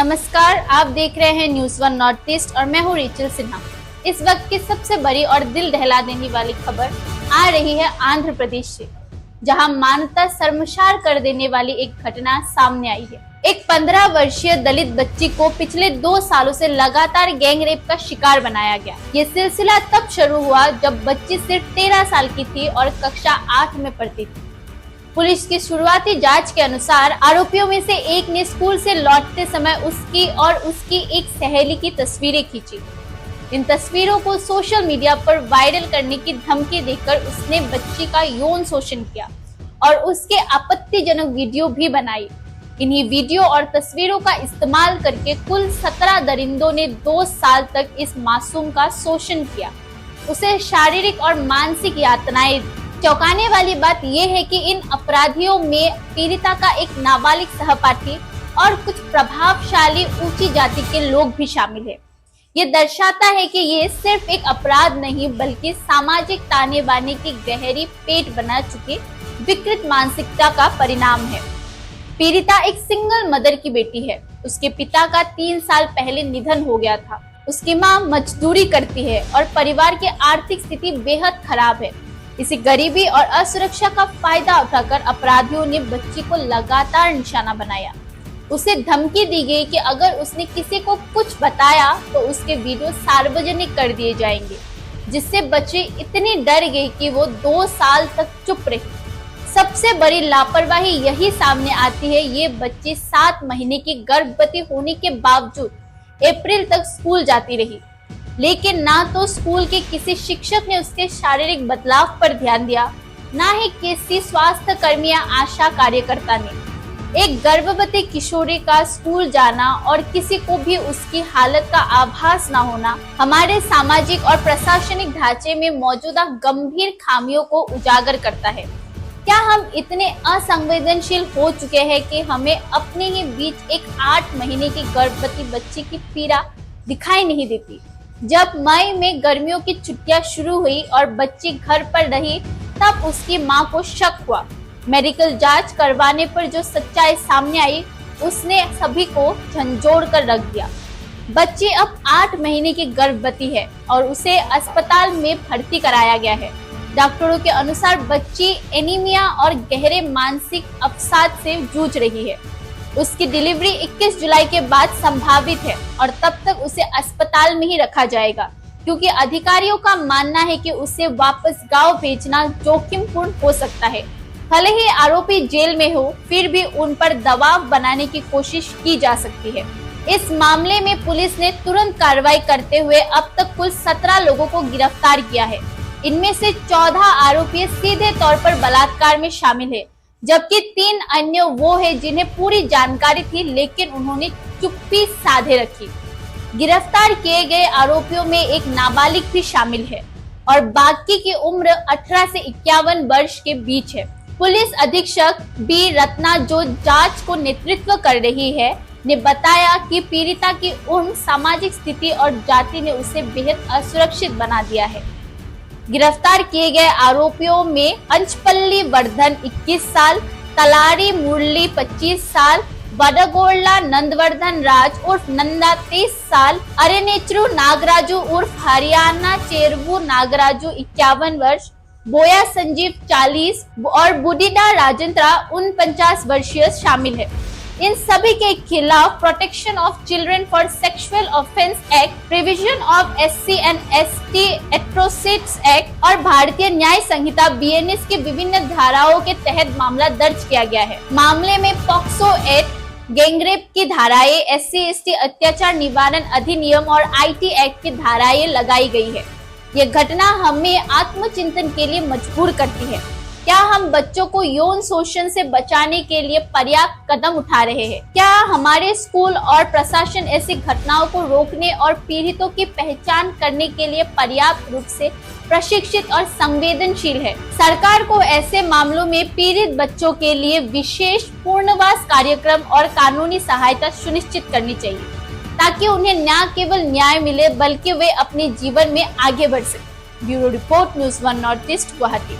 नमस्कार, आप देख रहे हैं न्यूज़ वन नॉर्थ ईस्ट और मैं हूँ रिचल सिन्हा। इस वक्त की सबसे बड़ी और दिल दहला देने वाली खबर आ रही है आंध्र प्रदेश से, जहां मानवता शर्मसार कर देने वाली एक घटना सामने आई है। एक 15 वर्षीय दलित बच्ची को पिछले 2 सालों से लगातार गैंग रेप का शिकार बनाया गया। ये सिलसिला तब शुरू हुआ जब बच्ची सिर्फ 13 साल की थी और कक्षा 8 में पढ़ती थी। पुलिस की शुरुआती जांच के अनुसार आरोपियों में से एक ने स्कूल से लौटते समय उसकी और उसकी एक सहेली की तस्वीरें खींची। इन तस्वीरों को सोशल मीडिया पर वायरल करने की धमकी देकर उसने बच्ची का यौन शोषण किया और उसके आपत्तिजनक वीडियो भी बनाई। इन्हीं वीडियो और तस्वीरों का इस्तेमाल करके कुल 17 दरिंदों ने 2 साल तक इस मासूम का शोषण किया, उसे शारीरिक और मानसिक यातनाएं दी। चौंकाने वाली बात यह है कि इन अपराधियों में पीड़िता का एक नाबालिग सहपाठी और कुछ प्रभावशाली ऊंची जाति के लोग भी शामिल हैं। ये दर्शाता है कि ये सिर्फ एक अपराध नहीं बल्कि सामाजिक ताने बाने की गहरी पेट बना चुकी विकृत मानसिकता का परिणाम है। पीड़िता एक सिंगल मदर की बेटी है। उसके पिता का 3 साल पहले निधन हो गया था। उसकी माँ मजदूरी करती है और परिवार की आर्थिक स्थिति बेहद खराब है। इसी गरीबी और असुरक्षा का फायदा उठाकर अपराधियों ने बच्ची को लगातार निशाना बनाया। उसे धमकी दी गई कि अगर उसने किसी को कुछ बताया तो उसके वीडियो सार्वजनिक कर दिए जाएंगे, जिससे बच्ची इतनी डर गई कि वो 2 साल तक चुप रही। सबसे बड़ी लापरवाही यही सामने आती है, ये बच्ची 7 महीने की गर्भवती होने के बावजूद अप्रैल तक स्कूल जाती रही, लेकिन ना तो स्कूल के किसी शिक्षक ने उसके शारीरिक बदलाव पर ध्यान दिया, ना ही किसी स्वास्थ्य कर्मी या आशा कार्यकर्ता ने। एक गर्भवती किशोरी का स्कूल जाना और किसी को भी उसकी हालत का आभास न होना हमारे सामाजिक और प्रशासनिक ढांचे में मौजूदा गंभीर खामियों को उजागर करता है। क्या हम इतने असंवेदनशील हो चुके हैं कि हमें अपने ही बीच एक 8 महीने की गर्भवती बच्ची की पीड़ा दिखाई नहीं देती? जब मई में गर्मियों की छुट्टियां शुरू हुई और बच्ची घर पर रही, तब उसकी मां को शक हुआ। मेडिकल जांच करवाने पर जो सच्चाई सामने आई, उसने सभी को झंझोड़ कर रख दिया। बच्ची अब 8 महीने की गर्भवती है और उसे अस्पताल में भर्ती कराया गया है। डॉक्टरों के अनुसार बच्ची एनीमिया और गहरे मानसिक अवसाद से जूझ रही है। उसकी डिलीवरी 21 जुलाई के बाद संभावित है और तब तक उसे अस्पताल में ही रखा जाएगा, क्योंकि अधिकारियों का मानना है कि उसे वापस गांव भेजना जोखिमपूर्ण हो सकता है। भले ही आरोपी जेल में हो, फिर भी उन पर दबाव बनाने की कोशिश की जा सकती है। इस मामले में पुलिस ने तुरंत कार्रवाई करते हुए अब तक कुल 17 लोगों को गिरफ्तार किया है। इनमें से 14 आरोपी सीधे तौर पर बलात्कार में शामिल है, जबकि 3 अन्य वो है जिन्हें पूरी जानकारी थी लेकिन उन्होंने चुप्पी साधे रखी। गिरफ्तार किए गए आरोपियों में एक नाबालिग भी शामिल है और बाकी की उम्र 18 से 51 वर्ष के बीच है। पुलिस अधीक्षक बी रत्ना, जो जांच को नेतृत्व कर रही है, ने बताया कि पीड़िता की उम्र, सामाजिक स्थिति और जाति ने उसे बेहद असुरक्षित बना दिया है। गिरफ्तार किए गए आरोपियों में अंचपल्ली वर्धन 21 साल, तलारी मुरली 25 साल, बडगोल्ला नंदवर्धन राज उर्फ नंदा 23 साल, अरेनेचरू नागराजू उर्फ हरियाणा चेरबू नागराजू 51 वर्ष, बोया संजीव 40 और बुडिडा राजेंद्रा 49 वर्षीय शामिल है। इन सभी के खिलाफ protection of children for sexual offence act, provision of SC and ST atrocities act और भारतीय न्याय संहिता BNS की विभिन्न धाराओं के तहत मामला दर्ज किया गया है। मामले में पॉक्सो एक्ट, गैंगरेप की धाराएं, SC/ST अत्याचार निवारण अधिनियम और IT एक्ट की धाराएं लगाई गई है। ये घटना हमें आत्मचिंतन के लिए मजबूर करती है। क्या हम बच्चों को यौन शोषण से बचाने के लिए पर्याप्त कदम उठा रहे हैं? क्या हमारे स्कूल और प्रशासन ऐसी घटनाओं को रोकने और पीड़ितों की पहचान करने के लिए पर्याप्त रूप से प्रशिक्षित और संवेदनशील है? सरकार को ऐसे मामलों में पीड़ित बच्चों के लिए विशेष पुनर्वास कार्यक्रम और कानूनी सहायता सुनिश्चित करनी चाहिए, ताकि उन्हें न केवल न्याय मिले बल्कि वे अपने जीवन में आगे बढ़ सके। Bureau report, news one north east, Guwahati.